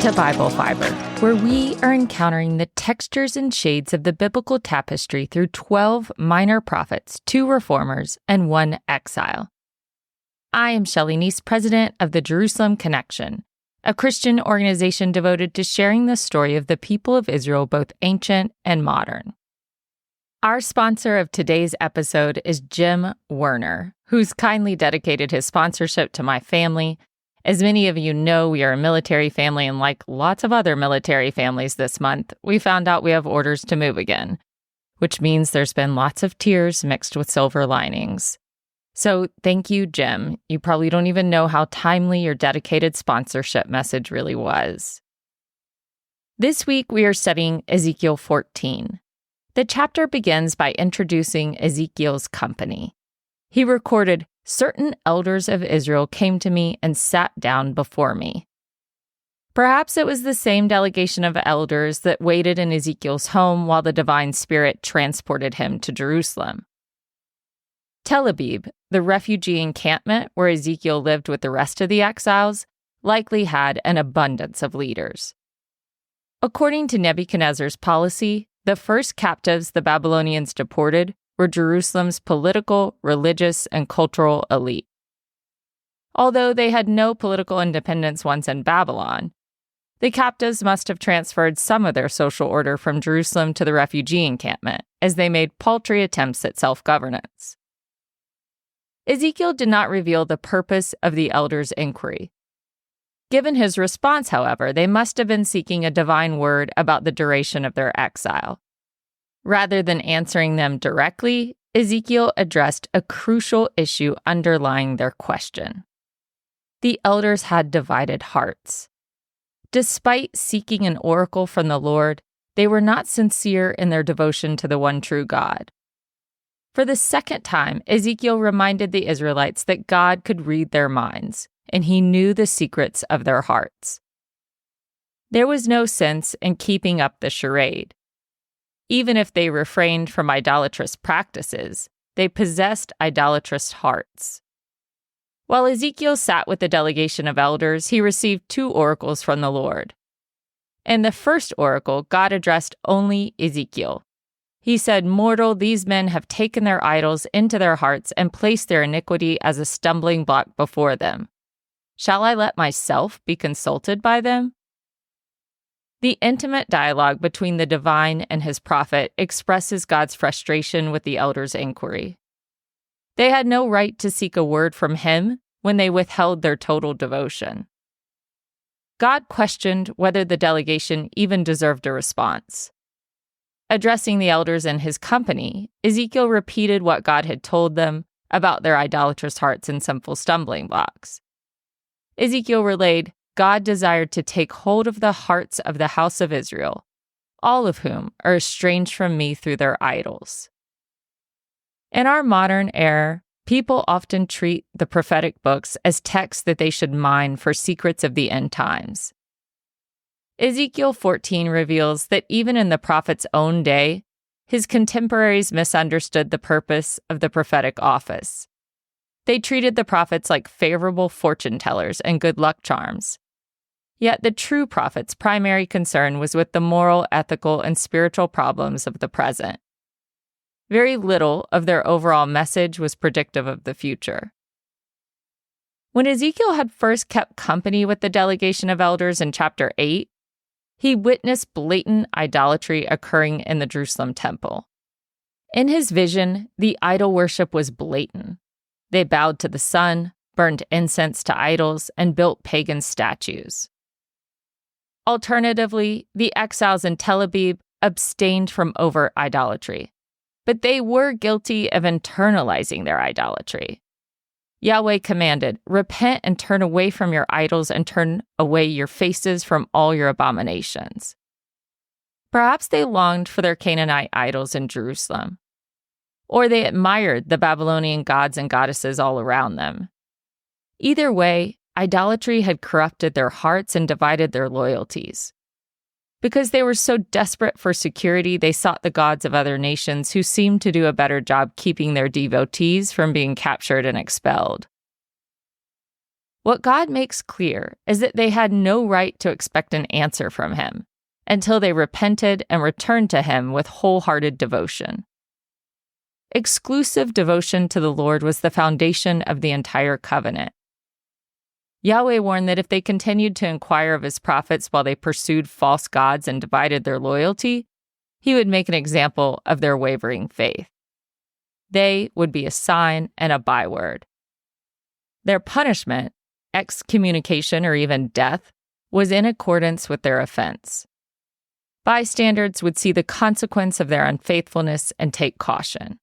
to Bible Fiber, where we are encountering the textures and shades of the biblical tapestry through 12 minor prophets, 2 reformers, and 1 exile. I am Shelley Neese, president of the Jerusalem Connection, a Christian organization devoted to sharing the story of the people of Israel, both ancient and modern. Our sponsor of today's episode is Jim Werner, who's kindly dedicated his sponsorship to my family. As many of you know, we are a military family, and like lots of other military families this month, we found out we have orders to move again, which means there's been lots of tears mixed with silver linings. So thank you, Jim. You probably don't even know how timely your dedicated sponsorship message really was. This week, we are studying Ezekiel 14. The chapter begins by introducing Ezekiel's company. He recorded, "Certain elders of Israel came to me and sat down before me." Perhaps it was the same delegation of elders that waited in Ezekiel's home while the divine spirit transported him to Jerusalem. Tel Abib, the refugee encampment where Ezekiel lived with the rest of the exiles, likely had an abundance of leaders. According to Nebuchadnezzar's policy, the first captives the Babylonians deported were Jerusalem's political, religious, and cultural elite. Although they had no political independence once in Babylon, the captives must have transferred some of their social order from Jerusalem to the refugee encampment, as they made paltry attempts at self-governance. Ezekiel did not reveal the purpose of the elders' inquiry. Given his response, however, they must have been seeking a divine word about the duration of their exile. Rather than answering them directly, Ezekiel addressed a crucial issue underlying their question. The elders had divided hearts. Despite seeking an oracle from the Lord, they were not sincere in their devotion to the one true God. For the second time, Ezekiel reminded the Israelites that God could read their minds, and he knew the secrets of their hearts. There was no sense in keeping up the charade. Even if they refrained from idolatrous practices, they possessed idolatrous hearts. While Ezekiel sat with the delegation of elders, he received 2 oracles from the Lord. In the first oracle, God addressed only Ezekiel. He said, "Mortal, these men have taken their idols into their hearts and placed their iniquity as a stumbling block before them. Shall I let myself be consulted by them?" The intimate dialogue between the divine and his prophet expresses God's frustration with the elders' inquiry. They had no right to seek a word from him when they withheld their total devotion. God questioned whether the delegation even deserved a response. Addressing the elders in his company, Ezekiel repeated what God had told them about their idolatrous hearts and sinful stumbling blocks. Ezekiel relayed, God desired to take hold of the hearts of the house of Israel, all of whom are estranged from me through their idols. In our modern era, people often treat the prophetic books as texts that they should mine for secrets of the end times. Ezekiel 14 reveals that even in the prophet's own day, his contemporaries misunderstood the purpose of the prophetic office. They treated the prophets like favorable fortune tellers and good luck charms. Yet the true prophet's primary concern was with the moral, ethical, and spiritual problems of the present. Very little of their overall message was predictive of the future. When Ezekiel had first kept company with the delegation of elders in chapter 8, he witnessed blatant idolatry occurring in the Jerusalem temple. In his vision, the idol worship was blatant. They bowed to the sun, burned incense to idols, and built pagan statues. Alternatively, the exiles in Tel Abib abstained from overt idolatry, but they were guilty of internalizing their idolatry. Yahweh commanded, "Repent and turn away from your idols and turn away your faces from all your abominations." Perhaps they longed for their Canaanite idols in Jerusalem, or they admired the Babylonian gods and goddesses all around them. Either way, idolatry had corrupted their hearts and divided their loyalties. Because they were so desperate for security, they sought the gods of other nations who seemed to do a better job keeping their devotees from being captured and expelled. What God makes clear is that they had no right to expect an answer from him until they repented and returned to him with wholehearted devotion. Exclusive devotion to the Lord was the foundation of the entire covenant. Yahweh warned that if they continued to inquire of his prophets while they pursued false gods and divided their loyalty, he would make an example of their wavering faith. They would be a sign and a byword. Their punishment, excommunication or even death, was in accordance with their offense. Bystanders would see the consequence of their unfaithfulness and take caution.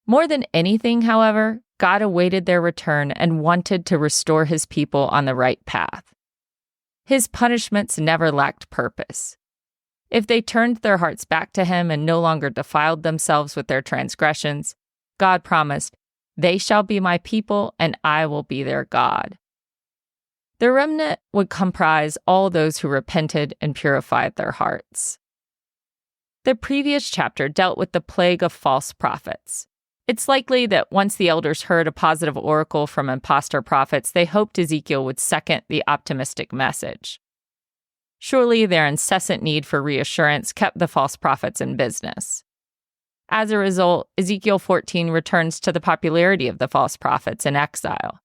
More than anything, however, God awaited their return and wanted to restore his people on the right path. His punishments never lacked purpose. If they turned their hearts back to him and no longer defiled themselves with their transgressions, God promised, "They shall be my people, and I will be their God." The remnant would comprise all those who repented and purified their hearts. The previous chapter dealt with the plague of false prophets. It's likely that once the elders heard a positive oracle from impostor prophets, they hoped Ezekiel would second the optimistic message. Surely their incessant need for reassurance kept the false prophets in business. As a result, Ezekiel 14 returns to the popularity of the false prophets in exile.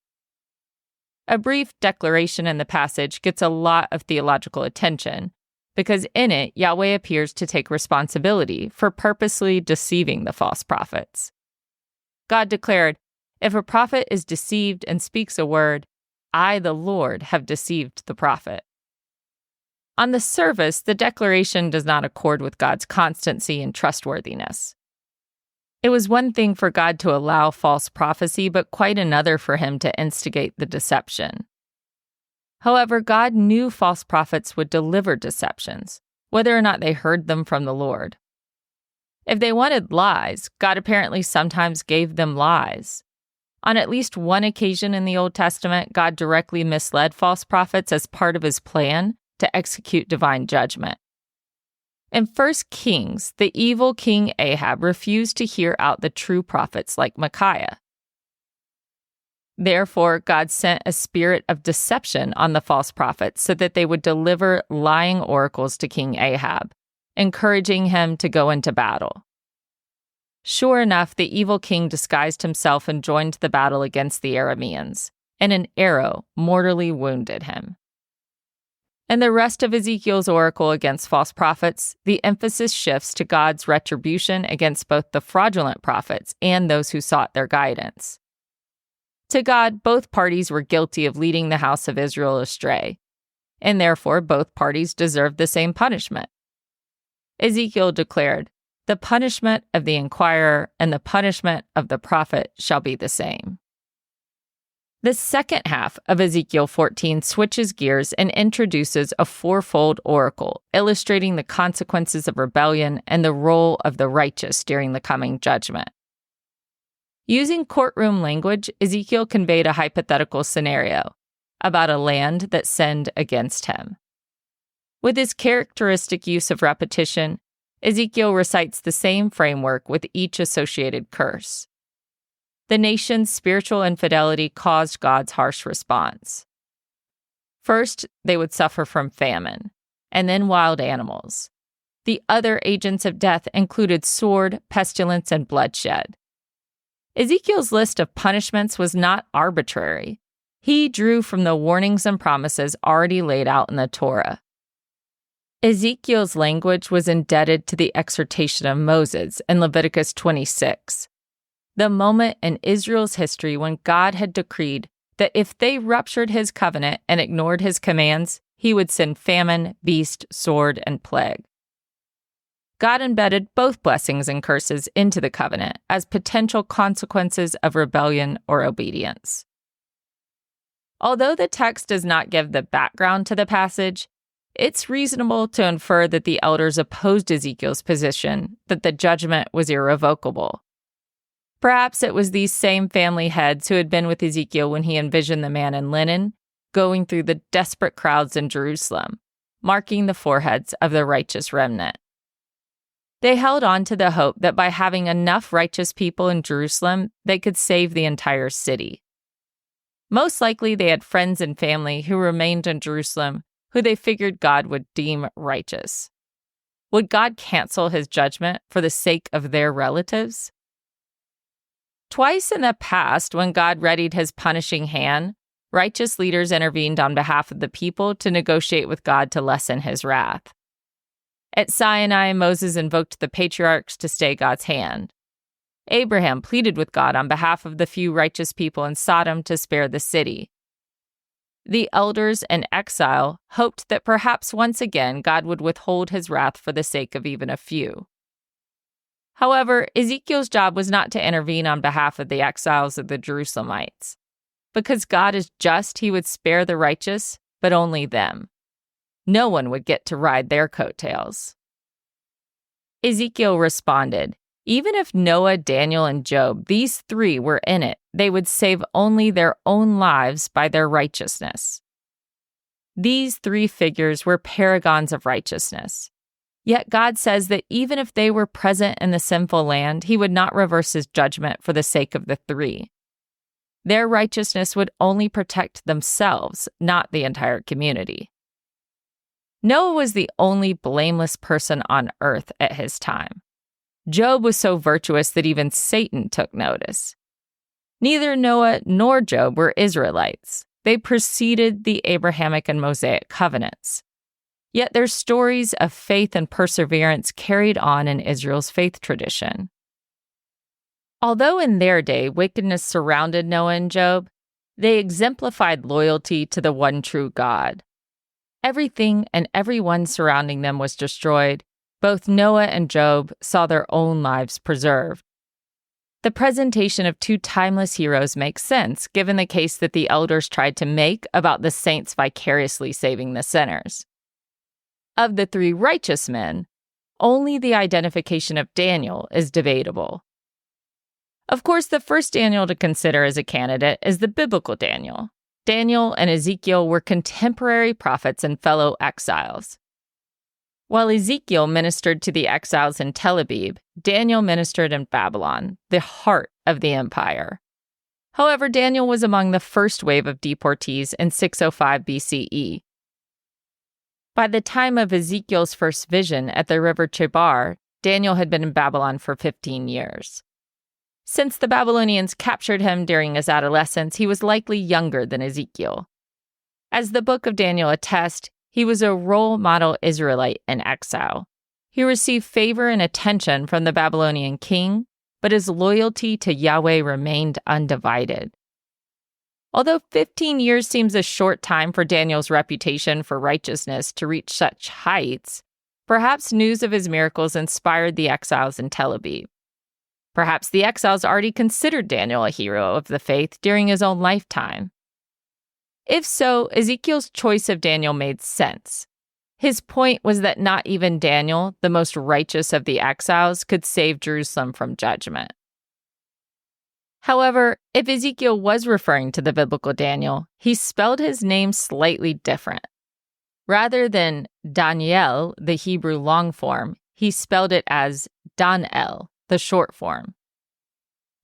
A brief declaration in the passage gets a lot of theological attention because in it, Yahweh appears to take responsibility for purposely deceiving the false prophets. God declared, "If a prophet is deceived and speaks a word, I, the Lord, have deceived the prophet." On the surface, the declaration does not accord with God's constancy and trustworthiness. It was one thing for God to allow false prophecy, but quite another for him to instigate the deception. However, God knew false prophets would deliver deceptions, whether or not they heard them from the Lord. If they wanted lies, God apparently sometimes gave them lies. On at least one occasion in the Old Testament, God directly misled false prophets as part of his plan to execute divine judgment. In 1 Kings, the evil king Ahab refused to hear out the true prophets like Micaiah. Therefore, God sent a spirit of deception on the false prophets so that they would deliver lying oracles to King Ahab, encouraging him to go into battle. Sure enough, the evil king disguised himself and joined the battle against the Arameans, and an arrow mortally wounded him. In the rest of Ezekiel's oracle against false prophets, the emphasis shifts to God's retribution against both the fraudulent prophets and those who sought their guidance. To God, both parties were guilty of leading the house of Israel astray, and therefore both parties deserved the same punishment. Ezekiel declared, "The punishment of the inquirer and the punishment of the prophet shall be the same." The second half of Ezekiel 14 switches gears and introduces a fourfold oracle, illustrating the consequences of rebellion and the role of the righteous during the coming judgment. Using courtroom language, Ezekiel conveyed a hypothetical scenario about a land that sinned against him. With his characteristic use of repetition, Ezekiel recites the same framework with each associated curse. The nation's spiritual infidelity caused God's harsh response. First, they would suffer from famine, and then wild animals. The other agents of death included sword, pestilence, and bloodshed. Ezekiel's list of punishments was not arbitrary. He drew from the warnings and promises already laid out in the Torah. Ezekiel's language was indebted to the exhortation of Moses in Leviticus 26, the moment in Israel's history when God had decreed that if they ruptured his covenant and ignored his commands, he would send famine, beast, sword, and plague. God embedded both blessings and curses into the covenant as potential consequences of rebellion or obedience. Although the text does not give the background to the passage, it's reasonable to infer that the elders opposed Ezekiel's position that the judgment was irrevocable. Perhaps it was these same family heads who had been with Ezekiel when he envisioned the man in linen going through the desperate crowds in Jerusalem, marking the foreheads of the righteous remnant. They held on to the hope that by having enough righteous people in Jerusalem, they could save the entire city. Most likely they had friends and family who remained in Jerusalem who they figured God would deem righteous. Would God cancel his judgment for the sake of their relatives? Twice in the past, when God readied his punishing hand, righteous leaders intervened on behalf of the people to negotiate with God to lessen his wrath. At Sinai, Moses invoked the patriarchs to stay God's hand. Abraham pleaded with God on behalf of the few righteous people in Sodom to spare the city. The elders in exile hoped that perhaps once again God would withhold his wrath for the sake of even a few. However, Ezekiel's job was not to intervene on behalf of the exiles of the Jerusalemites. Because God is just, he would spare the righteous, but only them. No one would get to ride their coattails. Ezekiel responded, even if Noah, Daniel, and Job, these three were in it, they would save only their own lives by their righteousness. These three figures were paragons of righteousness. Yet God says that even if they were present in the sinful land, he would not reverse his judgment for the sake of the three. Their righteousness would only protect themselves, not the entire community. Noah was the only blameless person on earth at his time. Job was so virtuous that even Satan took notice. Neither Noah nor Job were Israelites. They preceded the Abrahamic and Mosaic covenants. Yet their stories of faith and perseverance carried on in Israel's faith tradition. Although in their day wickedness surrounded Noah and Job, they exemplified loyalty to the one true God. Everything and everyone surrounding them was destroyed. Both Noah and Job saw their own lives preserved. The presentation of two timeless heroes makes sense, given the case that the elders tried to make about the saints vicariously saving the sinners. Of the three righteous men, only the identification of Daniel is debatable. Of course, the first Daniel to consider as a candidate is the biblical Daniel. Daniel and Ezekiel were contemporary prophets and fellow exiles. While Ezekiel ministered to the exiles in Tel Abib, Daniel ministered in Babylon, the heart of the empire. However, Daniel was among the first wave of deportees in 605 BCE. By the time of Ezekiel's first vision at the river Chebar, Daniel had been in Babylon for 15 years. Since the Babylonians captured him during his adolescence, he was likely younger than Ezekiel. As the book of Daniel attests, he was a role model Israelite in exile. He received favor and attention from the Babylonian king, but his loyalty to Yahweh remained undivided. Although 15 years seems a short time for Daniel's reputation for righteousness to reach such heights, perhaps news of his miracles inspired the exiles in Tel Abib. Perhaps the exiles already considered Daniel a hero of the faith during his own lifetime. If so, Ezekiel's choice of Daniel made sense. His point was that not even Daniel, the most righteous of the exiles, could save Jerusalem from judgment. However, if Ezekiel was referring to the biblical Daniel, he spelled his name slightly different. Rather than Daniel, the Hebrew long form, he spelled it as Dan-el, the short form.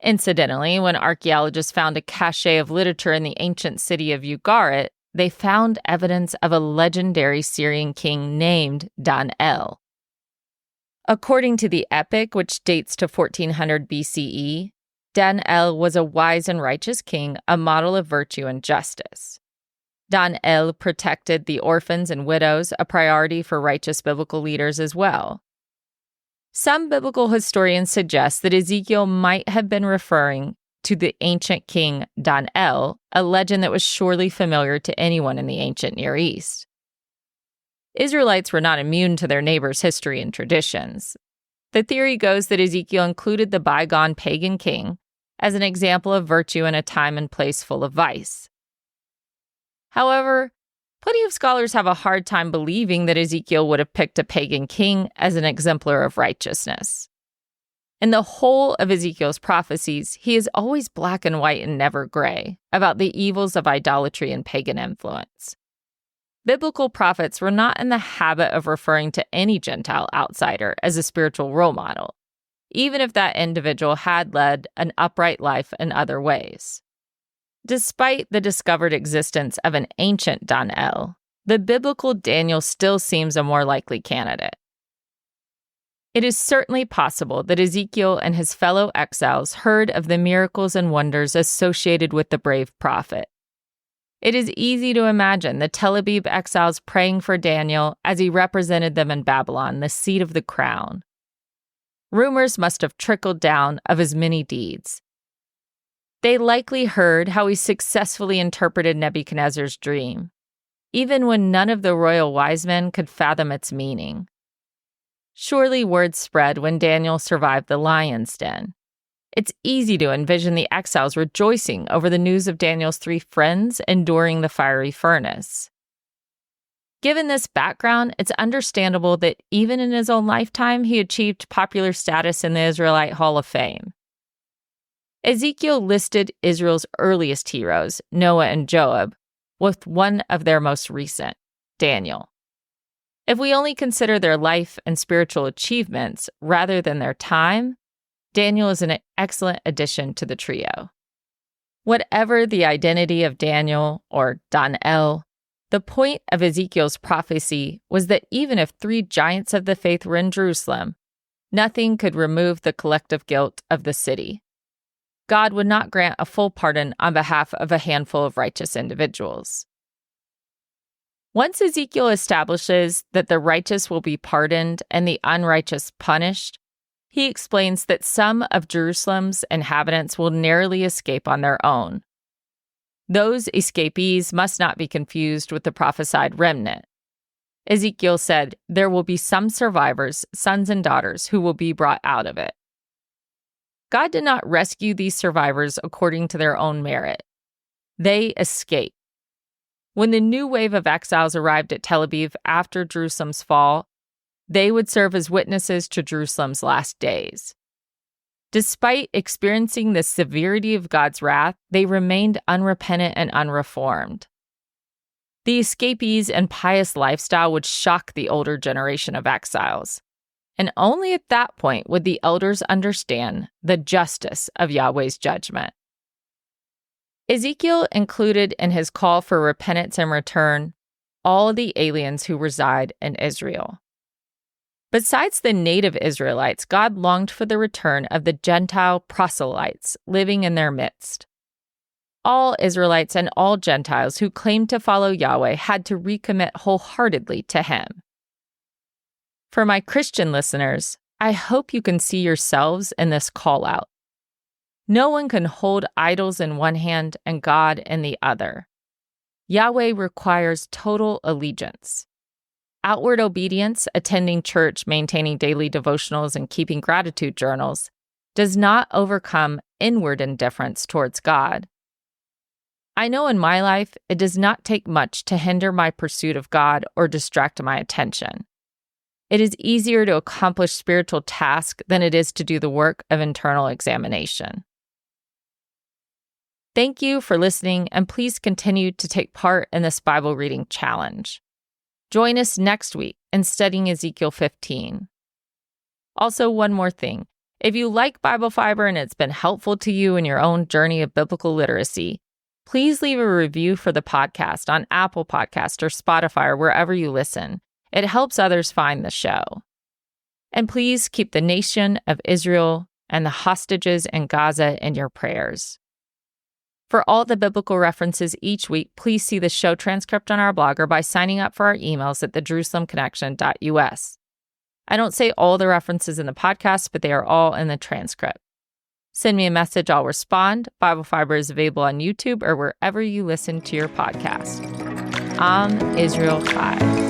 Incidentally, when archaeologists found a cache of literature in the ancient city of Ugarit, they found evidence of a legendary Syrian king named Dan-el. According to the epic, which dates to 1400 BCE, Dan-el was a wise and righteous king, a model of virtue and justice. Dan-el protected the orphans and widows, a priority for righteous biblical leaders as well. Some biblical historians suggest that Ezekiel might have been referring to the ancient king Dan-el, a legend that was surely familiar to anyone in the ancient Near East. Israelites were not immune to their neighbors' history and traditions. The theory goes that Ezekiel included the bygone pagan king as an example of virtue in a time and place full of vice. However, plenty of scholars have a hard time believing that Ezekiel would have picked a pagan king as an exemplar of righteousness. In the whole of Ezekiel's prophecies, he is always black and white and never gray about the evils of idolatry and pagan influence. Biblical prophets were not in the habit of referring to any Gentile outsider as a spiritual role model, even if that individual had led an upright life in other ways. Despite the discovered existence of an ancient Dan-el, the biblical Daniel still seems a more likely candidate. It is certainly possible that Ezekiel and his fellow exiles heard of the miracles and wonders associated with the brave prophet. It is easy to imagine the Tel Abib exiles praying for Daniel as he represented them in Babylon, the seat of the crown. Rumors must have trickled down of his many deeds. They likely heard how he successfully interpreted Nebuchadnezzar's dream, even when none of the royal wise men could fathom its meaning. Surely word spread when Daniel survived the lion's den. It's easy to envision the exiles rejoicing over the news of Daniel's 3 friends enduring the fiery furnace. Given this background, it's understandable that even in his own lifetime, he achieved popular status in the Israelite Hall of Fame. Ezekiel listed Israel's earliest heroes, Noah and Job, with one of their most recent, Daniel. If we only consider their life and spiritual achievements rather than their time, Daniel is an excellent addition to the trio. Whatever the identity of Daniel or Dan-el, the point of Ezekiel's prophecy was that even if 3 giants of the faith were in Jerusalem, nothing could remove the collective guilt of the city. God would not grant a full pardon on behalf of a handful of righteous individuals. Once Ezekiel establishes that the righteous will be pardoned and the unrighteous punished, he explains that some of Jerusalem's inhabitants will narrowly escape on their own. Those escapees must not be confused with the prophesied remnant. Ezekiel said there will be some survivors, sons and daughters, who will be brought out of it. God did not rescue these survivors according to their own merit. They escaped. When the new wave of exiles arrived at Tel Abib after Jerusalem's fall, they would serve as witnesses to Jerusalem's last days. Despite experiencing the severity of God's wrath, they remained unrepentant and unreformed. The escapees and pious lifestyle would shock the older generation of exiles, and only at that point would the elders understand the justice of Yahweh's judgment. Ezekiel included in his call for repentance and return all the aliens who reside in Israel. Besides the native Israelites, God longed for the return of the Gentile proselytes living in their midst. All Israelites and all Gentiles who claimed to follow Yahweh had to recommit wholeheartedly to him. For my Christian listeners, I hope you can see yourselves in this call out. No one can hold idols in one hand and God in the other. Yahweh requires total allegiance. Outward obedience, attending church, maintaining daily devotionals, and keeping gratitude journals, does not overcome inward indifference towards God. I know in my life it does not take much to hinder my pursuit of God or distract my attention. It is easier to accomplish spiritual tasks than it is to do the work of internal examination. Thank you for listening, and please continue to take part in this Bible reading challenge. Join us next week in studying Ezekiel 15. Also, one more thing. If you like Bible Fiber and it's been helpful to you in your own journey of biblical literacy, please leave a review for the podcast on Apple Podcasts or Spotify or wherever you listen. It helps others find the show. And please keep the nation of Israel and the hostages in Gaza in your prayers. For all the biblical references each week, please see the show transcript on our blog or by signing up for our emails at thejerusalemconnection.us. I don't say all the references in the podcast, but they are all in the transcript. Send me a message, I'll respond. Bible Fiber is available on YouTube or wherever you listen to your podcast. Am Israel 5.